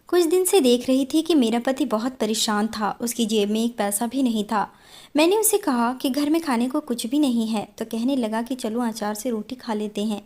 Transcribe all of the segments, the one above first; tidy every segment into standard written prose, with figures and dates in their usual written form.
कुछ दिन से देख रही थी कि मेरा पति बहुत परेशान था। उसकी जेब में एक पैसा भी नहीं था। मैंने उसे कहा कि घर में खाने को कुछ भी नहीं है, तो कहने लगा कि चलो अचार से रोटी खा लेते हैं।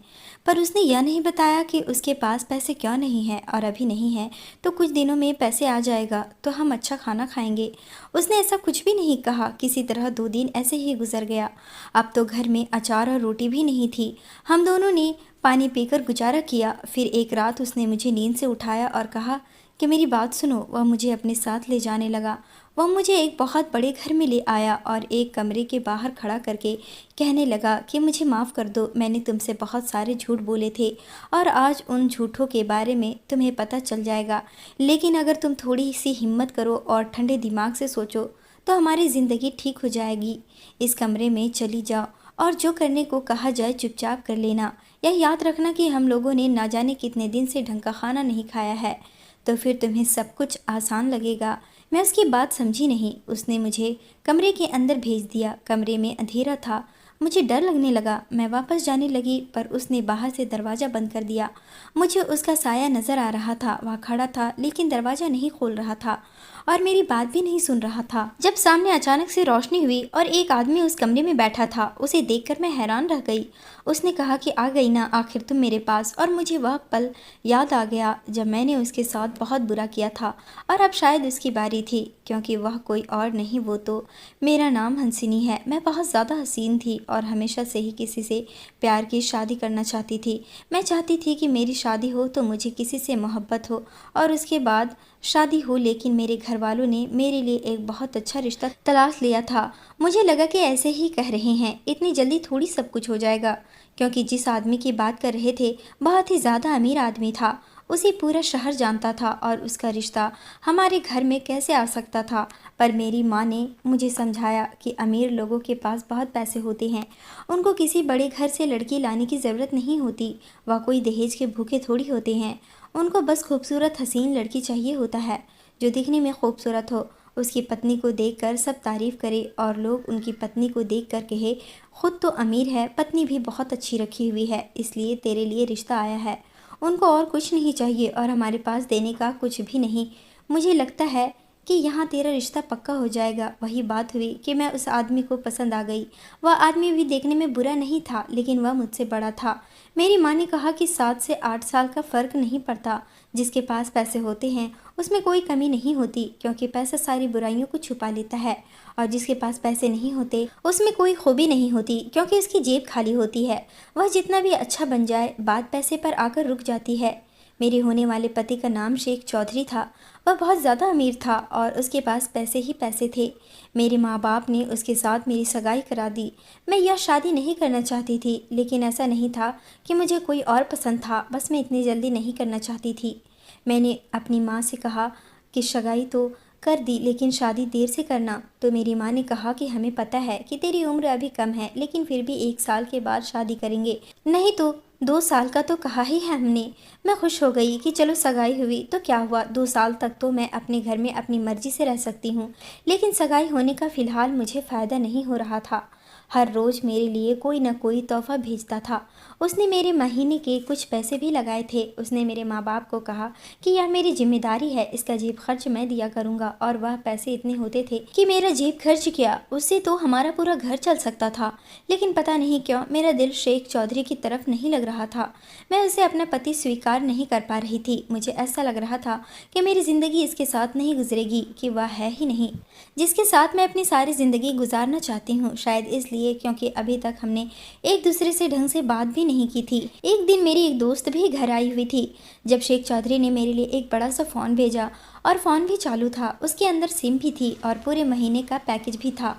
पर उसने यह नहीं बताया कि उसके पास पैसे क्यों नहीं है, और अभी नहीं है तो कुछ दिनों में पैसे आ जाएगा तो हम अच्छा खाना खाएंगे। उसने ऐसा कुछ भी नहीं कहा। किसी तरह 2 दिन ऐसे ही गुजर गया। अब तो घर में अचार और रोटी भी नहीं थी। हम दोनों ने पानी पीकर गुजारा किया। फिर एक रात उसने मुझे नींद से उठाया और कहा कि मेरी बात सुनो। वह मुझे अपने साथ ले जाने लगा। वह मुझे एक बहुत बड़े घर में ले आया और एक कमरे के बाहर खड़ा करके कहने लगा कि मुझे माफ़ कर दो, मैंने तुमसे बहुत सारे झूठ बोले थे और आज उन झूठों के बारे में तुम्हें पता चल जाएगा। लेकिन अगर तुम थोड़ी सी हिम्मत करो और ठंडे दिमाग से सोचो तो हमारी ज़िंदगी ठीक हो जाएगी। इस कमरे में चली जाओ और जो करने को कहा जाए चुपचाप कर लेना। यह याद रखना कि हम लोगों ने ना जाने कितने दिन से ढंग का खाना नहीं खाया है, तो फिर तुम्हें सब कुछ आसान लगेगा। मैं उसकी बात समझी नहीं। उसने मुझे कमरे के अंदर भेज दिया। कमरे में अंधेरा था। मुझे डर लगने लगा। मैं वापस जाने लगी पर उसने बाहर से दरवाज़ा बंद कर दिया। मुझे उसका साया नज़र आ रहा था। वह खड़ा था लेकिन दरवाज़ा नहीं खोल रहा था और मेरी बात भी नहीं सुन रहा था। जब सामने अचानक से रोशनी हुई और एक आदमी उस कमरे में बैठा था, उसे देखकर मैं हैरान रह गई। उसने कहा कि आ गई ना आखिर तुम मेरे पास। और मुझे वह पल याद आ गया जब मैंने उसके साथ बहुत बुरा किया था और अब शायद उसकी बारी थी, क्योंकि वह कोई और नहीं, वो तो मेरा नाम हंसिनी है। मैं बहुत ज़्यादा हसीन थी और हमेशा से ही किसी से प्यार की शादी करना चाहती थी। मैं चाहती थी कि मेरी शादी हो तो मुझे किसी से मोहब्बत हो और उसके बाद शादी हो, लेकिन मेरे घर वालों ने मेरे लिए एक बहुत अच्छा रिश्ता तलाश लिया था। मुझे लगा कि ऐसे ही कह रहे हैं, इतनी जल्दी थोड़ी सब कुछ हो जाएगा, क्योंकि जिस आदमी की बात कर रहे थे बहुत ही ज़्यादा अमीर आदमी था। उसे पूरा शहर जानता था और उसका रिश्ता हमारे घर में कैसे आ सकता था। पर मेरी माँ ने मुझे समझाया कि अमीर लोगों के पास बहुत पैसे होते हैं, उनको किसी बड़े घर से लड़की लाने की ज़रूरत नहीं होती। वह कोई दहेज के भूखे थोड़ी होते हैं। उनको बस खूबसूरत हसीन लड़की चाहिए होता है, जो दिखने में खूबसूरत हो, उसकी पत्नी को देखकर सब तारीफ़ करे और लोग उनकी पत्नी को देखकर कहे खुद तो अमीर है, पत्नी भी बहुत अच्छी रखी हुई है, इसलिए तेरे लिए रिश्ता आया है। उनको और कुछ नहीं चाहिए और हमारे पास देने का कुछ भी नहीं। मुझे लगता है कि यहाँ तेरा रिश्ता पक्का हो जाएगा। वही बात हुई कि मैं उस आदमी को पसंद आ गई। वह आदमी भी देखने में बुरा नहीं था, लेकिन वह मुझसे बड़ा था। मेरी माँ ने कहा कि 7 से 8 साल का फ़र्क नहीं पड़ता। जिसके पास पैसे होते हैं उसमें कोई कमी नहीं होती, क्योंकि पैसा सारी बुराइयों को छुपा लेता है। और जिसके पास पैसे नहीं होते उसमें कोई खूबी नहीं होती, क्योंकि उसकी जेब खाली होती है। वह जितना भी अच्छा बन जाए, बात पैसे पर आकर रुक जाती है। मेरे होने वाले पति का नाम शेख चौधरी था। वह बहुत ज़्यादा अमीर था और उसके पास पैसे ही पैसे थे। मेरे माँ बाप ने उसके साथ मेरी सगाई करा दी। मैं यह शादी नहीं करना चाहती थी, लेकिन ऐसा नहीं था कि मुझे कोई और पसंद था, बस मैं इतनी जल्दी नहीं करना चाहती थी। मैंने अपनी माँ से कहा कि सगाई तो कर दी, लेकिन शादी देर से करना। तो मेरी माँ ने कहा कि हमें पता है कि तेरी उम्र अभी कम है, लेकिन फिर भी 1 साल के बाद शादी करेंगे, नहीं तो 2 साल का तो कहा ही है हमने। मैं खुश हो गई कि चलो सगाई हुई तो क्या हुआ, 2 साल तक तो मैं अपने घर में अपनी मर्जी से रह सकती हूँ। लेकिन सगाई होने का फ़िलहाल मुझे फ़ायदा नहीं हो रहा था। हर रोज़ मेरे लिए कोई न कोई तोहफ़ा भेजता था। उसने मेरे महीने के कुछ पैसे भी लगाए थे। उसने मेरे माँ बाप को कहा कि यह मेरी जिम्मेदारी है, इसका जेब खर्च मैं दिया करूँगा। और वह पैसे इतने होते थे कि मेरा जेब खर्च किया उससे तो हमारा पूरा घर चल सकता था। लेकिन पता नहीं क्यों मेरा दिल शेख चौधरी की तरफ नहीं लग रहा था। मैं उसे अपना पति स्वीकार नहीं कर पा रही थी। मुझे ऐसा लग रहा था कि मेरी ज़िंदगी इसके साथ नहीं गुजरेगी, कि वह है ही नहीं जिसके साथ मैं अपनी सारी ज़िंदगी गुजारना चाहती हूँ। शायद इसलिए क्योंकि अभी तक हमने एक दूसरे से ढंग से बात भी नहीं की थी। एक दिन मेरी एक दोस्त भी घर आई हुई थी, जब शेख चौधरी ने मेरे लिए एक बड़ा सा फ़ोन भेजा और फ़ोन भी चालू था। उसके अंदर सिम भी थी और पूरे महीने का पैकेज भी था।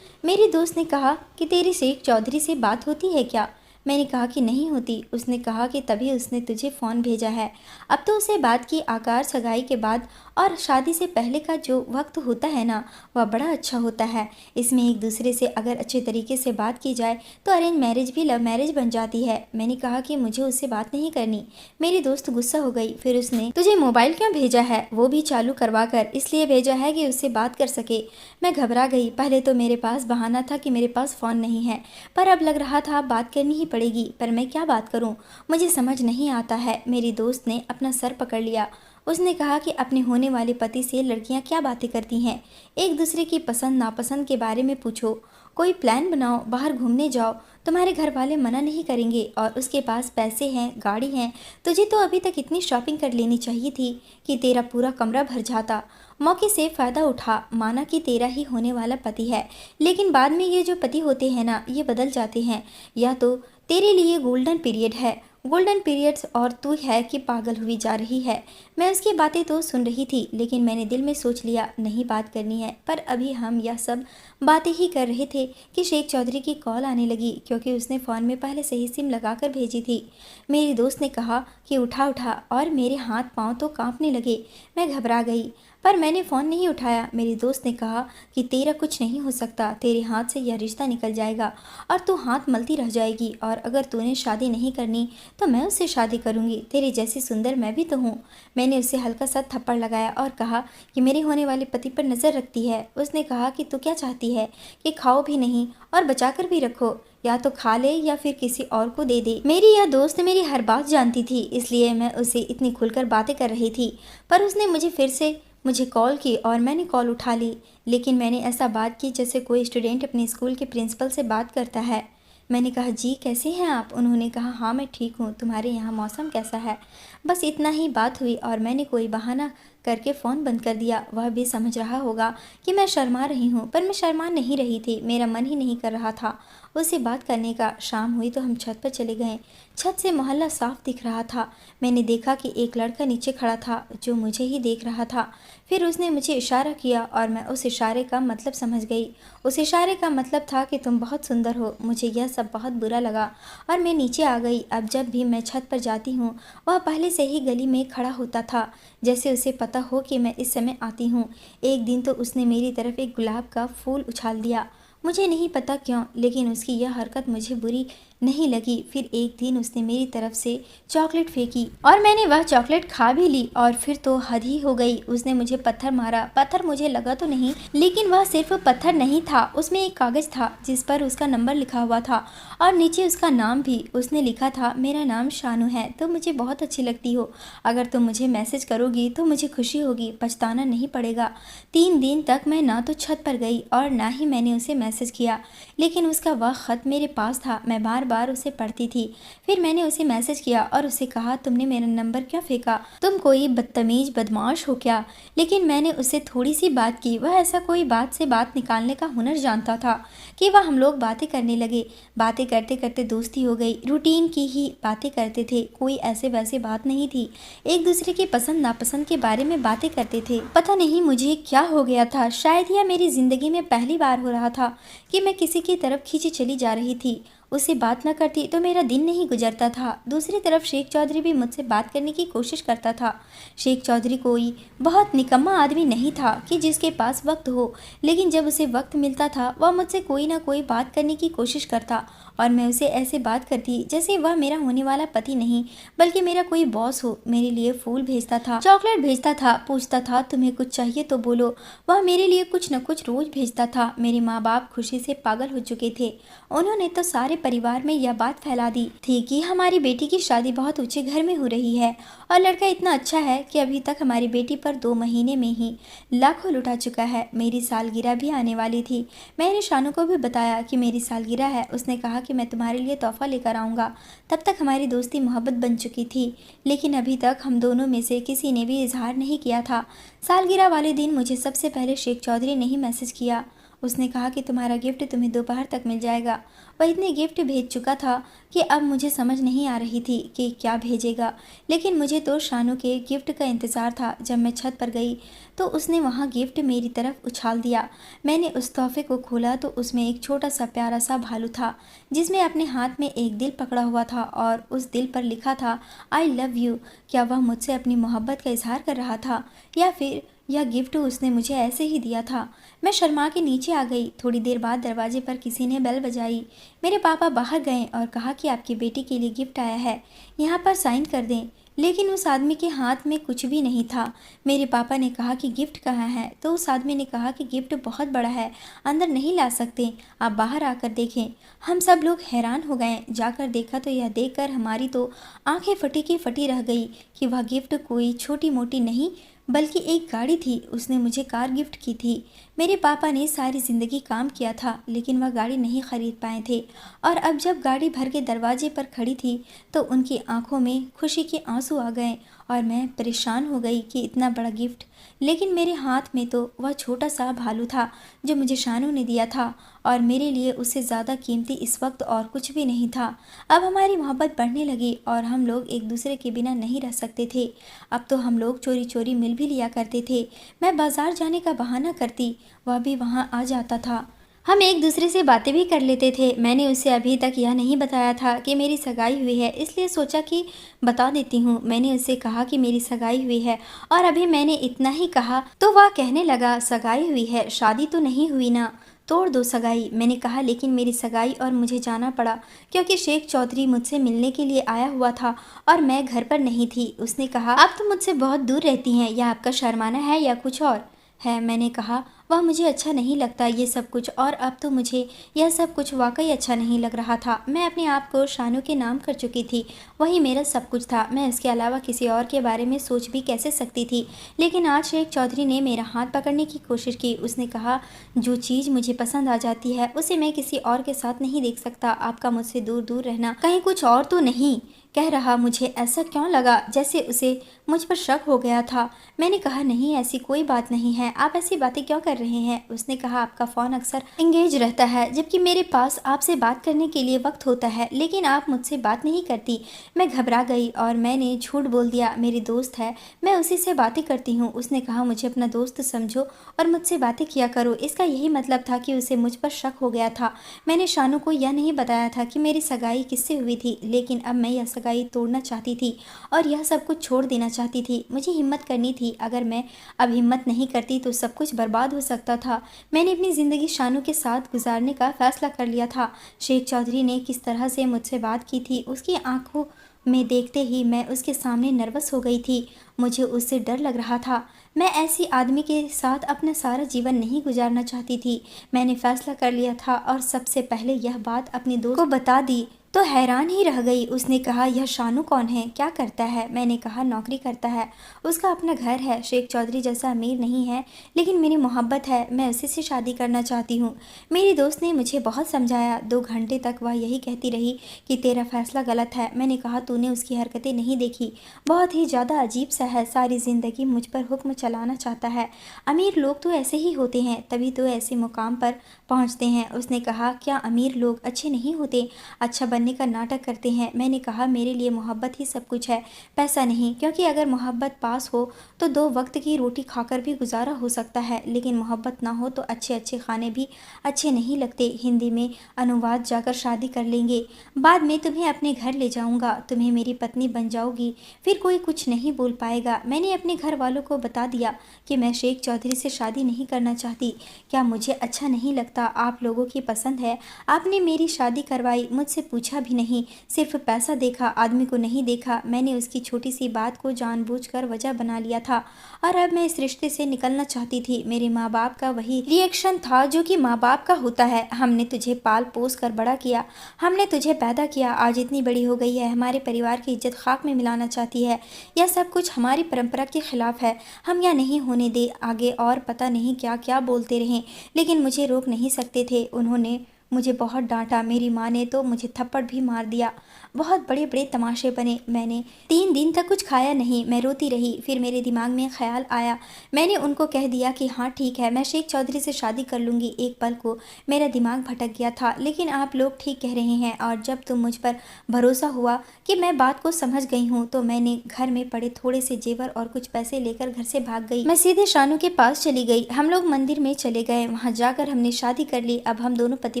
मेरी दोस्त ने कहा कि तेरी शेख चौधरी से बात होती है क्या? मैंने कहा कि नहीं होती। उसने कहा कि तभी उसने तुझे फ़ोन भेजा है। अब तो उसे बात की आकार सगाई के बाद और शादी से पहले का जो वक्त होता है ना, वह बड़ा अच्छा होता है। इसमें एक दूसरे से अगर अच्छे तरीके से बात की जाए तो अरेंज मैरिज भी लव मैरिज बन जाती है। मैंने कहा कि मुझे उससे बात नहीं करनी। मेरी दोस्त गुस्सा हो गई। फिर उसने तुझे मोबाइल क्यों भेजा है? वो भी चालू करवा कर। इसलिए भेजा है कि उससे बात कर सके। मैं घबरा गई। पहले तो मेरे पास बहाना था कि मेरे पास फ़ोन नहीं है, पर अब लग रहा था बात करनी ही पड़ेगी। पर मैं क्या बात करूं? मुझे समझ नहीं आता है। मेरी दोस्त ने अपना सर पकड़ लिया। उसने कहा कि अपने होने वाले पति से लड़कियां क्या बातें करती हैं, एक दूसरे की पसंद नापसंद के बारे में पूछो, कोई प्लान बनाओ, बाहर घूमने जाओ, तुम्हारे घर वाले मना नहीं करेंगे और उसके पास पैसे हैं, गाड़ी हैं, तुझे तो अभी तक इतनी शॉपिंग कर लेनी चाहिए थी कि तेरा पूरा कमरा भर जाता। मौके से फ़ायदा उठा, माना कि तेरा ही होने वाला पति है, लेकिन बाद में ये जो पति होते हैं ना, ये बदल जाते हैं। या तो तेरे लिए गोल्डन पीरियड है, गोल्डन पीरियड्स, और तू है कि पागल हुई जा रही है। मैं उसकी बातें तो सुन रही थी, लेकिन मैंने दिल में सोच लिया नहीं बात करनी है। पर अभी हम यह सब बातें ही कर रहे थे कि शेख चौधरी की कॉल आने लगी, क्योंकि उसने फ़ोन में पहले से ही सिम लगाकर भेजी थी। मेरी दोस्त ने कहा कि उठा उठा, और मेरे हाथ पाँव तो कांपने लगे। मैं घबरा गई, पर मैंने फ़ोन नहीं उठाया। मेरी दोस्त ने कहा कि तेरा कुछ नहीं हो सकता, तेरे हाथ से यह रिश्ता निकल जाएगा और तू हाथ मलती रह जाएगी, और अगर तूने शादी नहीं करनी तो मैं उससे शादी करूंगी, तेरे जैसी सुंदर मैं भी तो हूँ। मैंने उसे हल्का सा थप्पड़ लगाया और कहा कि मेरे होने वाले पति पर नज़र रखती है। उसने कहा कि तू क्या चाहती है कि खाओ भी नहीं और बचा कर भी रखो, या तो खा ले या फिर किसी और को दे दे। मेरी यह दोस्त मेरी हर बात जानती थी, इसलिए मैं उसे इतनी खुलकर बातें कर रही थी। पर उसने फिर से मुझे कॉल की और मैंने कॉल उठा ली, लेकिन मैंने ऐसा बात की जैसे कोई स्टूडेंट अपने स्कूल के प्रिंसिपल से बात करता है। मैंने कहा जी कैसे हैं आप? उन्होंने कहा हाँ मैं ठीक हूँ, तुम्हारे यहाँ मौसम कैसा है? बस इतना ही बात हुई और मैंने कोई बहाना करके फ़ोन बंद कर दिया। वह भी समझ रहा होगा कि मैं शर्मा रही हूँ, पर मैं शर्मा नहीं रही थी, मेरा मन ही नहीं कर रहा था उससे बात करने का। शाम हुई तो हम छत पर चले गए। छत से मोहल्ला साफ दिख रहा था। मैंने देखा कि एक लड़का नीचे खड़ा था जो मुझे ही देख रहा था। फिर उसने मुझे इशारा किया और मैं उस इशारे का मतलब समझ गई। उस इशारे का मतलब था कि तुम बहुत सुंदर हो। मुझे यह सब बहुत बुरा लगा और मैं नीचे आ गई। अब जब भी मैं छत पर जाती हूँ वह पहले से ही गली में खड़ा होता था, जैसे उसे पता हो कि मैं इस समय आती हूँ। एक दिन तो उसने मेरी तरफ एक गुलाब का फूल उछाल दिया। मुझे नहीं पता क्यों, लेकिन उसकी यह हरकत मुझे बुरी नहीं लगी। फिर एक दिन उसने मेरी तरफ से चॉकलेट फेंकी और मैंने वह चॉकलेट खा भी ली, और फिर तो हद ही हो गई। उसने मुझे पत्थर मारा। पत्थर मुझे लगा तो नहीं, लेकिन वह सिर्फ पत्थर नहीं था, उसमें एक कागज़ था जिस पर उसका नंबर लिखा हुआ था और नीचे उसका नाम भी। उसने लिखा था मेरा नाम शानू है, तुम मुझे बहुत अच्छी लगती हो, अगर तुम मुझे मैसेज करोगी तो मुझे खुशी होगी, पछताना नहीं पड़ेगा। 3 दिन तक मैं ना तो छत पर गई और ना ही मैंने उसे मैसेज किया, लेकिन उसका वह ख़त मेरे पास था। मैं बार बार उसे पढ़ती थी। फिर मैंने उसे मैसेज किया और उसे कहा तुमने मेरा नंबर क्यों फेंका, तुम कोई बदतमीज बदमाश हो क्या? लेकिन मैंने उससे थोड़ी सी बात की। वह ऐसा कोई बात से बात निकालने का हुनर जानता था कि वह हम लोग बातें करने लगे। बातें करते करते दोस्ती हो गई। रूटीन की ही बातें करते थे, कोई ऐसे वैसे बात नहीं थी। एक दूसरे के पसंद नापसंद के बारे में बातें करते थे। पता नहीं मुझे क्या हो गया था, शायद यह मेरी जिंदगी में पहली बार हो रहा था कि मैं किसी की तरफ खींची चली जा रही थी। उससे बात न करती तो मेरा दिन नहीं गुजरता था। दूसरी तरफ शेख चौधरी भी मुझसे बात करने की कोशिश करता था। शेख चौधरी कोई बहुत निकम्मा आदमी नहीं था कि जिसके पास वक्त हो, लेकिन जब उसे वक्त मिलता था वह मुझसे कोई ना कोई बात करने की कोशिश करता, और मैं उसे ऐसे बात करती जैसे वह मेरा होने वाला पति नहीं बल्कि मेरा कोई बॉस हो। मेरे लिए फूल भेजता था, चॉकलेट भेजता था, पूछता था तुम्हें कुछ चाहिए तो बोलो। वह मेरे लिए कुछ न कुछ रोज भेजता था। मेरे माँ बाप खुशी से पागल हो चुके थे। उन्होंने तो सारे परिवार में यह बात फैला दी थी कि हमारी बेटी की शादी बहुत ऊंचे घर में हो रही है और लड़का इतना अच्छा है कि अभी तक हमारी बेटी पर 2 महीने में ही लाखों लुटा चुका है। मेरी सालगिरह भी आने वाली थी। मैंने शानू को भी बताया कि मेरी सालगिरह है। उसने कहा कि मैं तुम्हारे लिए तोहफा लेकर आऊँगा। तब तक हमारी दोस्ती मोहब्बत बन चुकी थी, लेकिन अभी तक हम दोनों में से किसी ने भी इजहार नहीं किया था। सालगिरह वाले दिन मुझे सबसे पहले शेख चौधरी ने ही मैसेज किया। उसने कहा कि तुम्हारा गिफ्ट तुम्हें दोपहर तक मिल जाएगा। वह इतने गिफ्ट भेज चुका था कि अब मुझे समझ नहीं आ रही थी कि क्या भेजेगा, लेकिन मुझे तो शानू के गिफ्ट का इंतज़ार था। जब मैं छत पर गई तो उसने वहाँ गिफ्ट मेरी तरफ उछाल दिया। मैंने उस तोहफे को खोला तो उसमें एक छोटा सा प्यारा सा भालू था, जिसमें अपने हाथ में एक दिल पकड़ा हुआ था और उस दिल पर लिखा था आई लव यू। क्या वह मुझसे अपनी मोहब्बत का इजहार कर रहा था, या फिर यह गिफ्ट उसने मुझे ऐसे ही दिया था? मैं शर्मा के नीचे आ गई। थोड़ी देर बाद दरवाजे पर किसी ने बेल बजाई। मेरे पापा बाहर गए और कहा कि आपकी बेटी के लिए गिफ्ट आया है, यहाँ पर साइन कर दें। लेकिन उस आदमी के हाथ में कुछ भी नहीं था। मेरे पापा ने कहा कि गिफ्ट कहाँ है, तो उस आदमी ने कहा कि गिफ्ट बहुत बड़ा है, अंदर नहीं ला सकते, आप बाहर आकर देखें। हम सब लोग हैरान हो गए। जाकर देखा तो यह देखकर हमारी तो आंखें फटी की फटी रह गई कि वह गिफ्ट कोई छोटी मोटी नहीं बल्कि एक गाड़ी थी। उसने मुझे कार गिफ्ट की थी। मेरे पापा ने सारी ज़िंदगी काम किया था लेकिन वह गाड़ी नहीं खरीद पाए थे, और अब जब गाड़ी भर के दरवाजे पर खड़ी थी तो उनकी आंखों में खुशी के आंसू आ गए और मैं परेशान हो गई कि इतना बड़ा गिफ्ट, लेकिन मेरे हाथ में तो वह छोटा सा भालू था जो मुझे शानू ने दिया था, और मेरे लिए उससे ज़्यादा कीमती इस वक्त और कुछ भी नहीं था। अब हमारी मोहब्बत बढ़ने लगी और हम लोग एक दूसरे के बिना नहीं रह सकते थे। अब तो हम लोग चोरी चोरी मिल भी लिया करते थे। मैं बाजार जाने का बहाना करती, वह भी वहाँ आ जाता था। हम एक दूसरे से बातें भी कर लेते थे। मैंने उसे अभी तक यह नहीं बताया था कि मेरी सगाई हुई है, इसलिए सोचा कि बता देती हूँ। मैंने उसे कहा कि मेरी सगाई हुई है, और अभी मैंने इतना ही कहा तो वह कहने लगा, सगाई हुई है, शादी तो नहीं हुई ना, तोड़ दो सगाई। मैंने कहा लेकिन मेरी सगाई और मुझे जाना पड़ा क्योंकि शेख चौधरी मुझसे मिलने के लिए आया हुआ था और मैं घर पर नहीं थी। उसने कहा, आप तो मुझसे बहुत दूर रहती हैं, या आपका शर्माना है या कुछ और है। मैंने कहा, वह मुझे अच्छा नहीं लगता ये सब कुछ, और अब तो मुझे यह सब कुछ वाकई अच्छा नहीं लग रहा था। मैं अपने आप को शानू के नाम कर चुकी थी, वही मेरा सब कुछ था। मैं इसके अलावा किसी और के बारे में सोच भी कैसे सकती थी। लेकिन आज शेख चौधरी ने मेरा हाथ पकड़ने की कोशिश की। उसने कहा, जो चीज़ मुझे पसंद आ जाती है उसे मैं किसी और के साथ नहीं देख सकता। आपका मुझसे दूर दूर रहना कहीं कुछ और तो नहीं कह रहा। मुझे ऐसा क्यों लगा जैसे उसे मुझ पर शक हो गया था। मैंने कहा, नहीं ऐसी कोई बात नहीं है, आप ऐसी बातें क्यों कर रहे हैं। उसने कहा, आपका फ़ोन अक्सर एंगेज रहता है जबकि मेरे पास आपसे बात करने के लिए वक्त होता है, लेकिन आप मुझसे बात नहीं करती। मैं घबरा गई और मैंने झूठ बोल दिया, मेरी दोस्त है, मैं उसी से बातें करती हूँ। उसने कहा, मुझे अपना दोस्त समझो और मुझसे बातें किया करो। इसका यही मतलब था कि उसे मुझ पर शक हो गया था। मैंने शानू को यह नहीं बताया था कि मेरी सगाई किससे हुई थी, लेकिन अब मैं यह सगाई तोड़ना चाहती थी और यह सब कुछ छोड़ देना चाहती थी। मुझे हिम्मत करनी थी। अगर मैं अब हिम्मत नहीं करती तो सब कुछ बर्बाद हो सकता था। मैंने अपनी ज़िंदगी शानू के साथ गुजारने का फैसला कर लिया था। शेख चौधरी ने किस तरह से मुझसे बात की थी, उसकी आंखों में देखते ही मैं उसके सामने नर्वस हो गई थी। मुझे उससे डर लग रहा था। मैं ऐसी आदमी के साथ अपना सारा जीवन नहीं गुजारना चाहती थी। मैंने फैसला कर लिया था और सबसे पहले यह बात अपने दोस्त को बता दी तो हैरान ही रह गई। उसने कहा, यह शानू कौन है, क्या करता है। मैंने कहा, नौकरी करता है, उसका अपना घर है। शेख चौधरी जैसा अमीर नहीं है, लेकिन मेरी मोहब्बत है, मैं उसी से शादी करना चाहती हूँ। मेरी दोस्त ने मुझे बहुत समझाया। 2 घंटे तक वह यही कहती रही कि तेरा फैसला गलत है। मैंने कहा, तूने उसकी हरकतें नहीं देखी, बहुत ही ज़्यादा अजीब सा है, सारी ज़िंदगी मुझ पर हुक्म चलाना चाहता है। अमीर लोग तो ऐसे ही होते हैं, तभी तो ऐसे मुकाम पर पहुँचते हैं। उसने कहा, क्या अमीर लोग अच्छे नहीं होते, अच्छा बनने का नाटक करते हैं। मैंने कहा, मेरे लिए मोहब्बत ही सब कुछ है, पैसा नहीं, क्योंकि अगर मोहब्बत पास हो तो 2 वक्त की रोटी खाकर भी गुजारा हो सकता है, लेकिन मोहब्बत ना हो तो अच्छे अच्छे खाने भी अच्छे नहीं लगते। हिंदी में अनुवाद जाकर शादी कर लेंगे, बाद में तुम्हें अपने घर ले जाऊंगा, तुम्हें मेरी पत्नी बन जाओगी, फिर कोई कुछ नहीं बोल पाएगा। मैंने अपने घर वालों को बता दिया कि मैं शेख चौधरी से शादी नहीं करना चाहती। क्या मुझे अच्छा नहीं लगता, आप लोगों की पसंद है, आपने मेरी शादी करवाई, मुझसे पूछा भी नहीं, सिर्फ पैसा देखा, आदमी को नहीं देखा। मैंने उसकी छोटी सी बात को जानबूझकर वजह बना लिया था और अब मैं इस रिश्ते से निकलना चाहती थी। मेरे माँ बाप का वही रिएक्शन था जो कि माँ बाप का होता है। हमने तुझे पाल पोस कर बड़ा किया, हमने तुझे पैदा किया, आज इतनी बड़ी हो गई है, हमारे परिवार की इज्जत खाक में मिलाना चाहती है। यह सब कुछ हमारी परंपरा के खिलाफ है, हम यह नहीं होने दे। आगे और पता नहीं क्या क्या बोलते रहें, लेकिन मुझे रोक नहीं सकते थे। उन्होंने मुझे बहुत डांटा, मेरी माँ ने तो मुझे थप्पड़ भी मार दिया। बहुत बड़े बड़े तमाशे बने। मैंने 3 दिन तक कुछ खाया नहीं, मैं रोती रही। फिर मेरे दिमाग में ख्याल आया, मैंने उनको कह दिया कि हाँ ठीक है, मैं शेख चौधरी से शादी कर लूँगी। एक पल को मेरा दिमाग भटक गया था, लेकिन आप लोग ठीक कह रहे हैं, और जब तुम मुझ पर भरोसा हुआ कि मैं बात को समझ गई हूँ तो मैंने घर में पड़े थोड़े से जेवर और कुछ पैसे लेकर घर से भाग गई। मैं सीधे शानू के पास चली गई। हम लोग मंदिर में चले गए, वहाँ जाकर हमने शादी कर ली। अब हम दोनों पति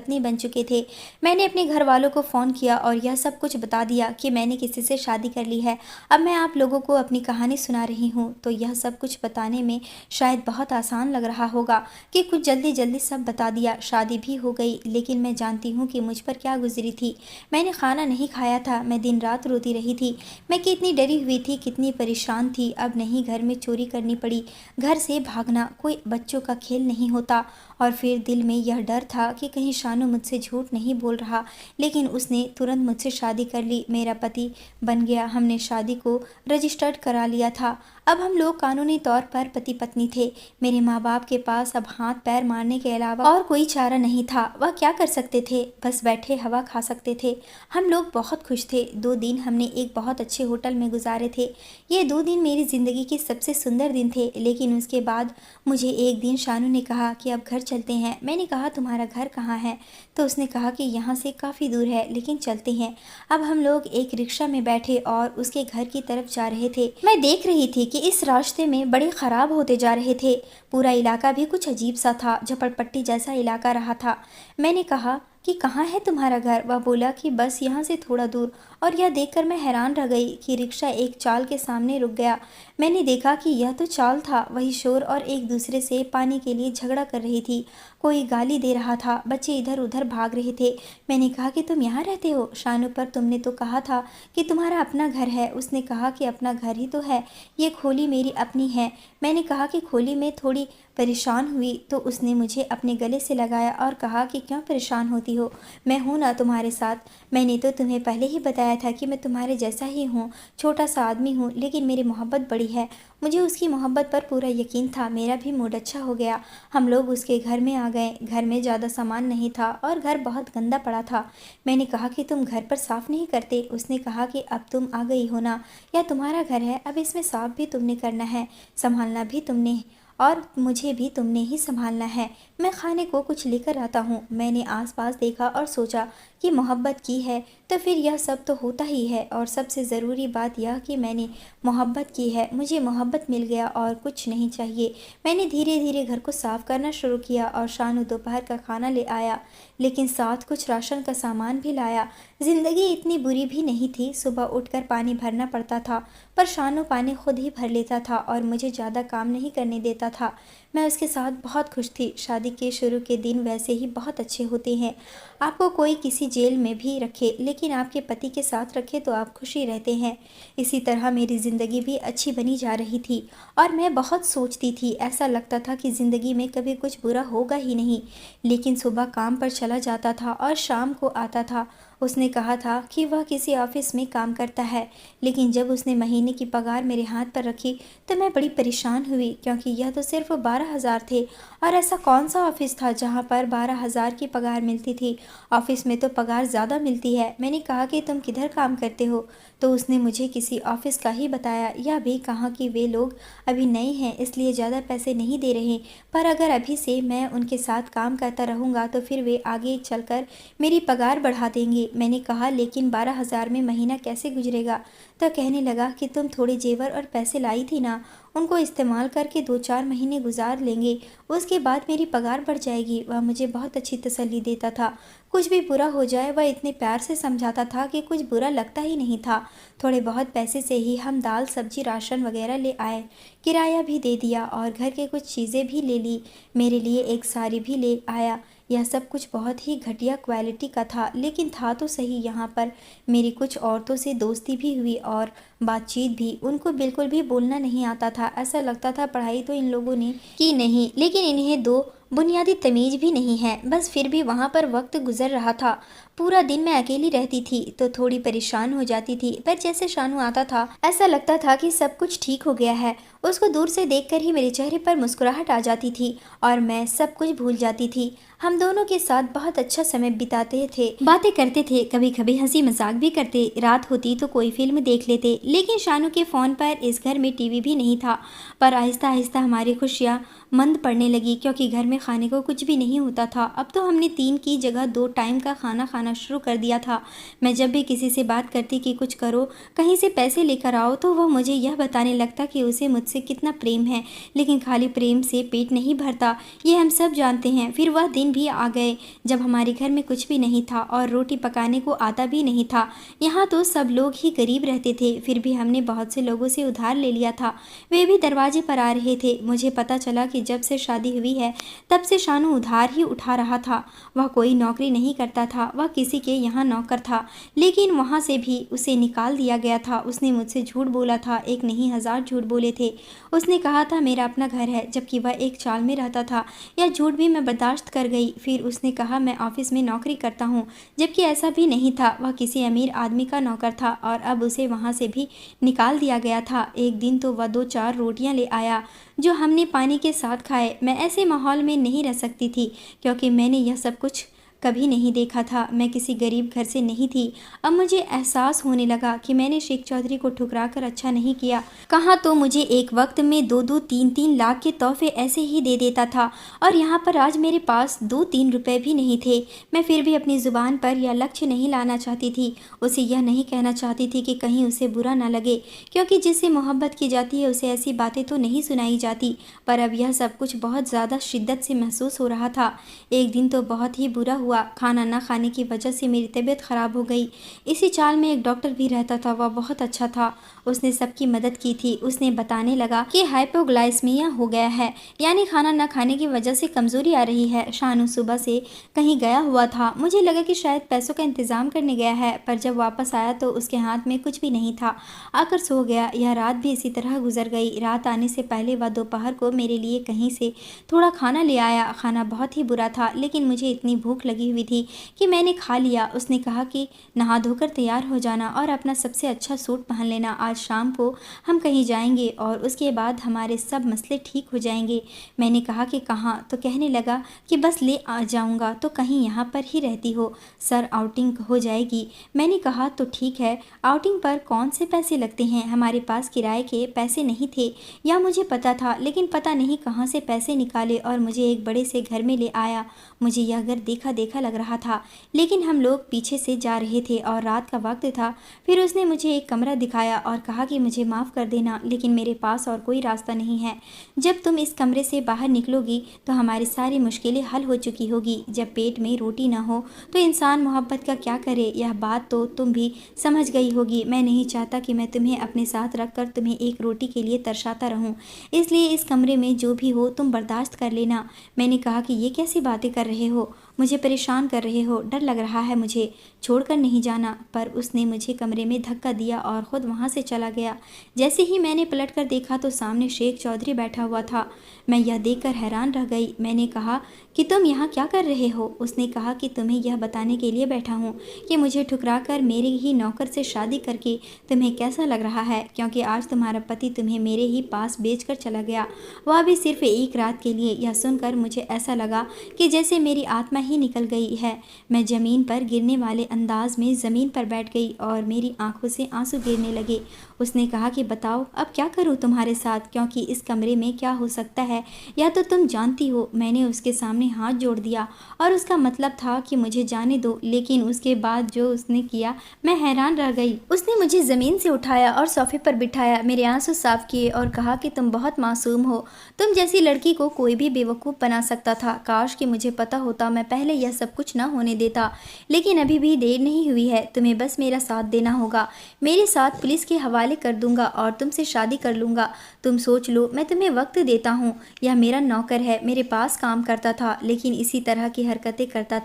पत्नी बन चुके थे। मैंने अपने घर वालों को फ़ोन किया और यह सब कुछ बता दिया कि मैंने किसी से शादी कर ली है। अब मैं आप लोगों को अपनी कहानी सुना रही हूँ। तो यह सब कुछ बताने में शायद बहुत आसान लग रहा होगा कि कुछ जल्दी जल्दी सब बता दिया। शादी भी हो गई, लेकिन मैं जानती हूँ कि मुझ पर क्या गुजरी थी। मैंने खाना नहीं खाया था, मैं दिन रात रोती रही थी। मैं कितनी डरी हुई थी, कितनी परेशान थी। अब नहीं घर में चोरी करनी पड़ी, घर से भागना कोई बच्चों का खेल नहीं होता। और फिर दिल में यह डर था कि कहीं शानू मुझसे झूठ नहीं बोल रहा, लेकिन उसने तुरंत मुझसे शादी कर ली। मेरा पति बन गया, हमने शादी को रजिस्टर्ड करा लिया था। अब हम लोग कानूनी तौर पर पति पत्नी थे। मेरे माँ बाप के पास अब हाथ पैर मारने के अलावा और कोई चारा नहीं था। वह क्या कर सकते थे, बस बैठे हवा खा सकते थे। हम लोग बहुत खुश थे। 2 दिन हमने एक बहुत अच्छे होटल में गुजारे थे। ये 2 दिन मेरी ज़िंदगी के सबसे सुंदर दिन थे। लेकिन उसके बाद मुझे एक दिन शानू ने कहा कि अब घर चलते हैं। मैंने कहा तुम्हारा घर कहाँ है? तो उसने कहा कि यहाँ से काफ़ी दूर है, लेकिन चलते हैं। अब हम लोग एक रिक्शा में बैठे और उसके घर की तरफ जा रहे थे। मैं देख रही थी कि इस रास्ते में बड़े ख़राब होते जा रहे थे। पूरा इलाका भी कुछ अजीब सा था, झपड़पट्टी जैसा इलाका रहा था। मैंने कहा कि कहाँ है तुम्हारा घर? वह बोला कि बस यहाँ से थोड़ा दूर। और यह देखकर मैं हैरान रह गई कि रिक्शा एक चाल के सामने रुक गया। मैंने देखा कि यह तो चाल था। वही शोर और एक दूसरे से पानी के लिए झगड़ा कर रही थी। कोई गाली दे रहा था, बच्चे इधर उधर भाग रहे थे। मैंने कहा कि तुम यहाँ रहते हो? शानू, पर तुमने तो कहा था कि तुम्हारा अपना घर है। उसने कहा कि अपना घर ही तो है, ये खोली मेरी अपनी है। मैंने कहा कि खोली में थोड़ी परेशान हुई तो उसने मुझे अपने गले से लगाया और कहा कि क्यों परेशान होती हो, मैं हूँ ना तुम्हारे साथ। मैंने तो तुम्हें पहले ही बताया था कि मैं तुम्हारे जैसा ही हूँ, छोटा सा आदमी हूँ, लेकिन मेरी मोहब्बत बड़ी है। मुझे उसकी मोहब्बत पर पूरा यकीन था। मेरा भी मूड अच्छा हो गया। हम लोग उसके घर में आ गए। घर में ज़्यादा सामान नहीं था और घर बहुत गंदा पड़ा था। मैंने कहा कि तुम घर पर साफ़ नहीं करते? उसने कहा कि अब तुम आ गई हो ना, यह तुम्हारा घर है, अब इसमें साफ़ भी तुमने करना है, संभालना भी तुमने, और मुझे भी तुमने ही संभालना है। मैं खाने को कुछ लेकर आता हूँ। मैंने आसपास देखा और सोचा कि मोहब्बत की है तो फिर यह सब तो होता ही है। और सबसे ज़रूरी बात यह कि मैंने मोहब्बत की है, मुझे मोहब्बत मिल गया और कुछ नहीं चाहिए। मैंने धीरे धीरे घर को साफ़ करना शुरू किया और शानू दोपहर का खाना ले आया, लेकिन साथ कुछ राशन का सामान भी लाया। ज़िंदगी इतनी बुरी भी नहीं थी। सुबह उठकर पानी भरना पड़ता था, पर शानू पानी खुद ही भर लेता था और मुझे ज़्यादा काम नहीं करने देता था। मैं उसके साथ बहुत खुश थी। शादी के शुरू के दिन वैसे ही बहुत अच्छे होते हैं। आपको कोई किसी जेल में भी रखे, लेकिन आपके पति के साथ रखे तो आप खुशी रहते हैं। इसी तरह मेरी ज़िंदगी भी अच्छी बनी जा रही थी और मैं बहुत सोचती थी। ऐसा लगता था कि ज़िंदगी में कभी कुछ बुरा होगा ही नहीं। लेकिन सुबह काम पर चला जाता था और शाम को आता था। उसने कहा था कि वह किसी ऑफिस में काम करता है, लेकिन जब उसने महीने की पगार मेरे हाथ पर रखी तो मैं बड़ी परेशान हुई, क्योंकि यह तो सिर्फ 12,000 थे। और ऐसा कौन सा ऑफिस था जहां पर 12,000 की पगार मिलती थी? ऑफिस में तो पगार ज़्यादा मिलती है। मैंने कहा कि तुम किधर काम करते हो? तो उसने मुझे किसी ऑफिस का ही बताया। यह भी कहा कि वे लोग अभी नए हैं, इसलिए ज़्यादा पैसे नहीं दे रहे, पर अगर अभी से मैं उनके साथ काम करता रहूँगा तो फिर वे आगे चलकर मेरी पगार बढ़ा देंगे। मैंने कहा लेकिन 12,000 में महीना कैसे गुजरेगा? तो कहने लगा कि तुम थोड़े जेवर और पैसे लाई थी ना, उनको इस्तेमाल करके 2-4 महीने गुजार लेंगे, उसके बाद मेरी पगार बढ़ जाएगी। वह मुझे बहुत अच्छी तसल्ली देता था। कुछ भी बुरा हो जाए वह इतने प्यार से समझाता था कि कुछ बुरा लगता ही नहीं था। थोड़े बहुत पैसे से ही हम दाल सब्जी राशन वगैरह ले आए, किराया भी दे दिया और घर के कुछ चीज़ें भी ले ली। मेरे लिए एक साड़ी भी ले आया। यह सब कुछ बहुत ही घटिया क्वालिटी का था, लेकिन था तो सही। यहाँ पर मेरी कुछ औरतों से दोस्ती भी हुई और बातचीत भी। उनको बिल्कुल भी बोलना नहीं आता था। ऐसा लगता था पढ़ाई तो इन लोगों ने की नहीं, लेकिन इन्हें दो बुनियादी तमीज़ भी नहीं है। बस फिर भी वहाँ पर वक्त गुजर रहा था। पूरा दिन मैं अकेली रहती थी तो थोड़ी परेशान हो जाती थी, पर जैसे शानू आता था ऐसा लगता था कि सब कुछ ठीक हो गया है। उसको दूर से देखकर ही मेरे चेहरे पर मुस्कुराहट आ जाती थी और मैं सब कुछ भूल जाती थी। हम दोनों के साथ बहुत अच्छा समय बिताते थे, बातें करते थे, कभी कभी हंसी मजाक भी करते। रात होती तो कोई फिल्म देख लेते, लेकिन शानू के फ़ोन पर इस घर में टीवी भी नहीं था। पर आहिस्ता आहिस्ता हमारी खुशियाँ मंद पड़ने लगी, क्योंकि घर में खाने को कुछ भी नहीं होता था। अब तो हमने 3 की जगह 2 टाइम का खाना खाना शुरू कर दिया था। मैं जब भी किसी से बात करती कि कुछ करो, कहीं से पैसे लेकर आओ, तो वह मुझे यह बताने लगता कि उसे मुझसे कितना प्रेम है। लेकिन खाली प्रेम से पेट नहीं भरता, ये हम सब जानते हैं। फिर वह दिन भी आ गए जब हमारे घर में कुछ भी नहीं था और रोटी पकाने को आता भी नहीं था। यहाँ तो सब लोग ही गरीब रहते थे, फिर भी हमने बहुत से लोगों से उधार ले लिया था। वे भी दरवाजे पर आ रहे थे। मुझे पता चला कि जब से शादी हुई है तब से शानू उधार ही उठा रहा था। वह कोई नौकरी नहीं करता था, वह किसी के यहाँ नौकर था, लेकिन वहाँ से भी उसे निकाल दिया गया था। उसने मुझसे झूठ बोला था, एक नहीं 1000 झूठ बोले थे। उसने कहा था मेरा अपना घर है, जबकि वह एक चाल में रहता था। यह झूठ भी मैं बर्दाश्त कर गई। फिर उसने कहा मैं ऑफिस में नौकरी करता हूँ, जबकि ऐसा भी नहीं था। वह किसी अमीर आदमी का नौकर था और अब उसे वहाँ से भी निकाल दिया गया था। एक दिन तो वह 2-4 रोटियाँ ले आया जो हमने पानी के साथ खाए। मैं ऐसे माहौल में नहीं रह सकती थी, क्योंकि मैंने यह सब कुछ कभी नहीं देखा था। मैं किसी गरीब घर से नहीं थी। अब मुझे एहसास होने लगा कि मैंने शेख चौधरी को ठुकरा कर अच्छा नहीं किया। कहाँ तो मुझे एक वक्त में 2-2, 3-3 लाख के तोहफे ऐसे ही दे देता था, और यहाँ पर आज मेरे पास 2-3 रुपए भी नहीं थे। मैं फिर भी अपनी ज़ुबान पर यह लक्ष्य नहीं लाना चाहती थी। उसे यह नहीं कहना चाहती थी कि कहीं उसे बुरा ना लगे, क्योंकि जिससे मोहब्बत की जाती है उसे ऐसी बातें तो नहीं सुनाई जाती। पर अब यह सब कुछ बहुत ज़्यादा शिद्दत से महसूस हो रहा था। एक दिन तो बहुत ही बुरा हुआ। खाना ना खाने की वजह से मेरी तबीयत ख़राब हो गई। इसी चाल में एक डॉक्टर भी रहता था, वह बहुत अच्छा था। उसने सबकी मदद की थी। उसने बताने लगा कि हाइपोग्लाइसीमिया हो गया है, यानी खाना ना खाने की वजह से कमज़ोरी आ रही है। शानू सुबह से कहीं गया हुआ था। मुझे लगा कि शायद पैसों का इंतज़ाम करने गया है, पर जब वापस आया तो उसके हाथ में कुछ भी नहीं था। आकर सो गया। यह रात भी इसी तरह गुजर गई। रात आने से पहले वह दोपहर को मेरे लिए कहीं से थोड़ा खाना ले आया। खाना बहुत ही बुरा था, लेकिन मुझे इतनी भूख लगी हुई थी कि मैंने खा लिया। उसने कहा कि नहा धोकर तैयार हो जाना और अपना सबसे अच्छा सूट पहन लेना। आज शाम को हम कहीं जाएंगे और उसके बाद हमारे सब मसले ठीक हो जाएंगे। मैंने कहा कि कहाँ? तो कहने लगा कि बस ले आ जाऊँगा तो कहीं यहाँ पर ही रहती हो, सर आउटिंग हो जाएगी। मैंने कहा तो ठीक है, आउटिंग पर कौन से पैसे लगते हैं? हमारे पास किराए के पैसे नहीं थे, या मुझे पता था, लेकिन पता नहीं कहाँ से पैसे निकाले और मुझे एक बड़े से घर में ले आया। मुझे यह घर देखा देखा लग रहा था, लेकिन हम लोग पीछे से जा रहे थे और रात का वक्त था। फिर उसने मुझे एक कमरा दिखाया और कहा कि मुझे माफ़ कर देना, लेकिन मेरे पास और कोई रास्ता नहीं है। जब तुम इस कमरे से बाहर निकलोगी तो हमारी सारी मुश्किलें हल हो चुकी होगी। जब पेट में रोटी ना हो तो इंसान मोहब्बत का क्या करे, यह बात तो तुम भी समझ गई होगी। मैं नहीं चाहता कि मैं तुम्हें अपने साथ रखकर तुम्हें एक रोटी के लिए तरसाता रहूं, इसलिए इस कमरे में जो भी हो तुम बर्दाश्त कर लेना। मैंने कहा कि ये कैसी बातें कर रहे हो, मुझे परेशान कर रहे हो, डर लग रहा है मुझे, छोड़कर नहीं जाना। पर उसने मुझे कमरे में धक्का दिया और ख़ुद वहाँ से चला गया। जैसे ही मैंने पलटकर देखा तो सामने शेख चौधरी बैठा हुआ था। मैं यह देखकर हैरान रह गई। मैंने कहा कि तुम यहाँ क्या कर रहे हो? उसने कहा कि तुम्हें यह बताने के लिए बैठा हूँ कि मुझे ठुकराकर मेरे ही नौकर से शादी करके तुम्हें कैसा लग रहा है, क्योंकि आज तुम्हारा पति तुम्हें मेरे ही पास बेचकर चला गया, वह भी सिर्फ एक रात के लिए। यह सुनकर मुझे ऐसा लगा कि जैसे मेरी आत्मा ही निकल गई है। मैं ज़मीन पर गिरने वाले अंदाज में ज़मीन पर बैठ गई और मेरी आंखों से आंसू गिरने लगे। उसने कहा कि बताओ अब क्या करूं तुम्हारे साथ, क्योंकि इस कमरे में क्या हो सकता है या तो तुम जानती हो। मैंने उसके सामने हाथ जोड़ दिया और उसका मतलब था कि मुझे जाने दो, लेकिन उसके बाद जो उसने किया मैं हैरान रह गई। उसने मुझे ज़मीन से उठाया और सोफे पर बिठाया, मेरे आंसू साफ किए और कहा कि तुम बहुत मासूम हो, तुम जैसी लड़की को कोई भी बेवकूफ़ बना सकता था। काश कि मुझे पता होता, मैं पहले यह सब कुछ ना होने देता। लेकिन अभी भी देर नहीं हुई है, तुम्हें बस मेरा साथ देना होगा। मेरे साथ पुलिस के हवाले कर दूंगा और तुमसे शादी कर लूँगा। तुम सोच लो, मैं तुम्हें वक्त देता हूँ। यह मेरा नौकर है, मेरे पास काम करता था, लेकिन इसी तरह की हरकतें करता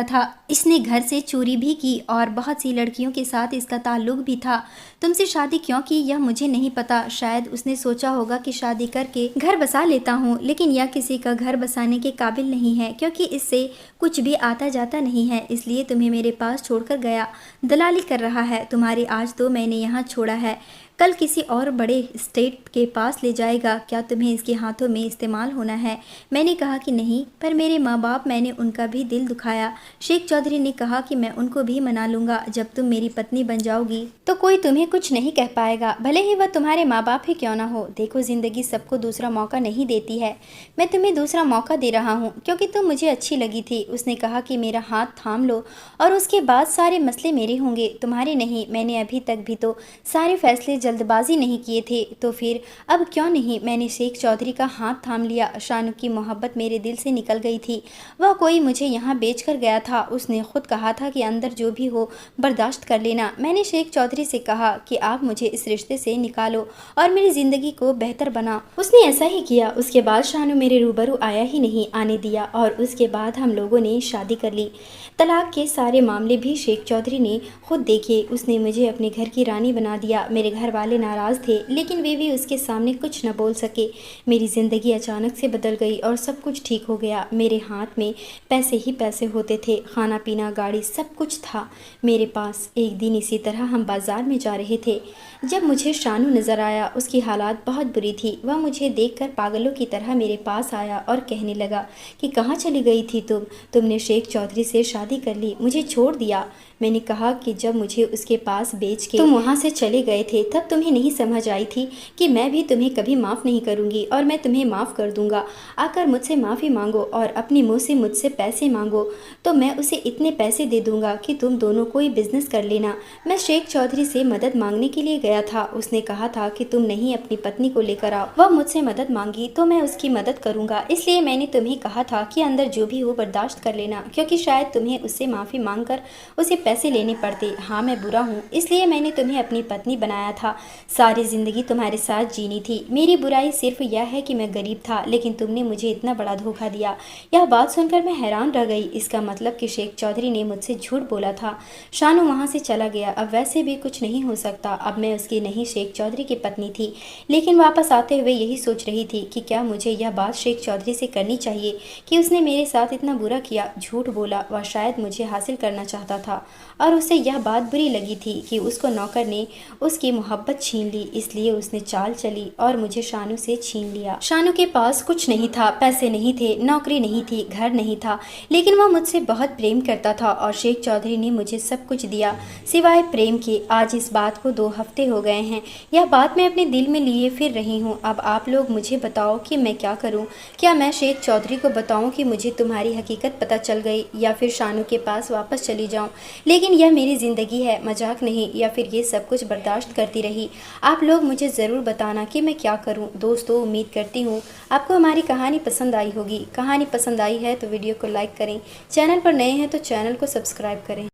था। इसने घर से चोरी भी की और बहुत सी लड़कियों के साथ इसका ताल्लुक भी था। तुमसे शादी क्यों की यह मुझे नहीं पता। शायद उसने सोचा होगा कि शादी करके घर बसा लेता हूँ, लेकिन यह किसी का घर बसाने के काबिल नहीं है, क्योंकि इससे कुछ भी आता जाता नहीं है। इसलिए तुम्हें मेरे पास छोड़कर गया, दलाली कर रहा है तुम्हारी। आज तो मैंने यहाँ छोड़ा है, कल किसी और बड़े स्टेट के पास ले जाएगा, क्या तुम्हें इसके हाथों में इस्तेमाल होना है? मैंने कहा कि नहीं, पर मेरे माँ बाप, मैंने उनका भी दिल दुखाया। शेख चौधरी ने कहा कि मैं उनको भी मना लूँगा, जब तुम मेरी पत्नी बन जाओगी तो कोई तुम्हें कुछ नहीं कह पाएगा, भले ही वह तुम्हारे माँ बाप ही क्यों ना हो। देखो, ज़िंदगी सबको दूसरा मौका नहीं देती है, मैं तुम्हें दूसरा मौका दे रहा हूँ क्योंकि तुम मुझे अच्छी लगी थी। उसने कहा कि मेरा हाथ थाम लो और उसके बाद सारे मसले मेरे होंगे, तुम्हारे नहीं। मैंने अभी तक भी तो सारे फैसले जल्दबाजी नहीं किए थे, तो फिर अब क्यों नहीं? मैंने शेख चौधरी का हाथ थाम लिया। शानू की मोहब्बत मेरे दिल से निकल गई थी। वह कोई मुझे यहाँ बेच कर गया था। उसने खुद कहा था कि अंदर जो भी हो बर्दाश्त कर लेना। मैंने शेख चौधरी से कहा कि आप मुझे इस रिश्ते से निकालो और मेरी ज़िंदगी को बेहतर बना। उसने ऐसा ही किया। उसके बाद शानू मेरे रूबरू आया ही नहीं, आने दिया, और उसके बाद हम लोगों ने शादी कर ली। तलाक के सारे मामले भी शेख चौधरी ने खुद देखे। उसने मुझे अपने घर की रानी बना दिया। मेरे घर वाले नाराज़ थे, लेकिन वे भी उसके सामने कुछ न बोल सके। मेरी ज़िंदगी अचानक से बदल गई और सब कुछ ठीक हो गया। मेरे हाथ में पैसे ही पैसे होते थे, खाना पीना, गाड़ी, सब कुछ था मेरे पास। एक दिन इसी तरह हम बाज़ार में जा रहे थे जब मुझे शानू नज़र आया। उसकी हालात बहुत बुरी थी। वह मुझे देखकर पागलों की तरह मेरे पास आया और कहने लगा कि कहाँ चली गई थी तुमने शेख चौधरी से शादी कर ली, मुझे छोड़ दिया। मैंने कहा कि जब मुझे उसके पास बेच के तुम वहाँ से चले गए थे, तब तुम्हें नहीं समझ आई थी कि मैं भी तुम्हें कभी माफ़ नहीं करूँगी और मैं तुम्हें माफ़ कर दूँगा। आकर मुझसे माफ़ी मांगो और अपने मुँह से मुझसे पैसे मांगो तो मैं उसे इतने पैसे दे दूँगा कि तुम दोनों कोई बिजनेस कर लेना। मैं शेख चौधरी से मदद मांगने के लिए गया था। उसने कहा था कि तुम नहीं अपनी पत्नी को लेकर आओ। वह मुझसे मदद मांगी तो मैं उसकी मदद करूँगा, इसलिए मैंने तुम्हें कहा था कि अंदर जो भी हो बर्दाश्त कर लेना, क्योंकि शायद तुम्हें उससे माफ़ी मांग कर उसे पैसे लेने पड़ते। हाँ, मैं बुरा हूँ, इसलिए मैंने तुम्हें अपनी पत्नी बनाया था। सारी ज़िंदगी तुम्हारे साथ जीनी थी। मेरी बुराई सिर्फ यह है कि मैं गरीब था, लेकिन तुमने मुझे इतना बड़ा धोखा दिया। यह बात सुनकर मैं हैरान रह गई। इसका मतलब कि शेख चौधरी ने मुझसे झूठ बोला था। शानू वहाँ से चला गया। अब वैसे भी कुछ नहीं हो सकता। अब मैं उसकी नहीं, शेख चौधरी की पत्नी थी, लेकिन वापस आते हुए यही सोच रही थी कि क्या मुझे यह बात शेख चौधरी से करनी चाहिए कि उसने मेरे साथ इतना बुरा किया, झूठ बोला। वह शायद मुझे हासिल करना चाहता था और उसे यह बात बुरी लगी थी कि उसको नौकर ने उसकी मोहब्बत छीन ली, इसलिए उसने चाल चली और मुझे शानू से छीन लिया। शानू के पास कुछ नहीं था, पैसे नहीं थे, नौकरी नहीं थी, घर नहीं था, लेकिन वह मुझसे बहुत प्रेम करता था और शेख चौधरी ने मुझे सब कुछ दिया सिवाय प्रेम के। आज इस बात को 2 हफ्ते हो गए हैं। यह बात मैं अपने दिल में लिए फिर रही हूँ। अब आप लोग मुझे बताओ कि मैं क्या करूँ? क्या मैं शेख चौधरी को बताऊँ कि मुझे तुम्हारी हकीकत पता चल गई, या फिर शानू के पास वापस चली जाऊँ? लेकिन यह मेरी ज़िंदगी है, मजाक नहीं। या फिर ये सब कुछ बर्दाश्त करती रही? आप लोग मुझे ज़रूर बताना कि मैं क्या करूं। दोस्तों, उम्मीद करती हूं आपको हमारी कहानी पसंद आई होगी। कहानी पसंद आई है तो वीडियो को लाइक करें, चैनल पर नए हैं तो चैनल को सब्सक्राइब करें।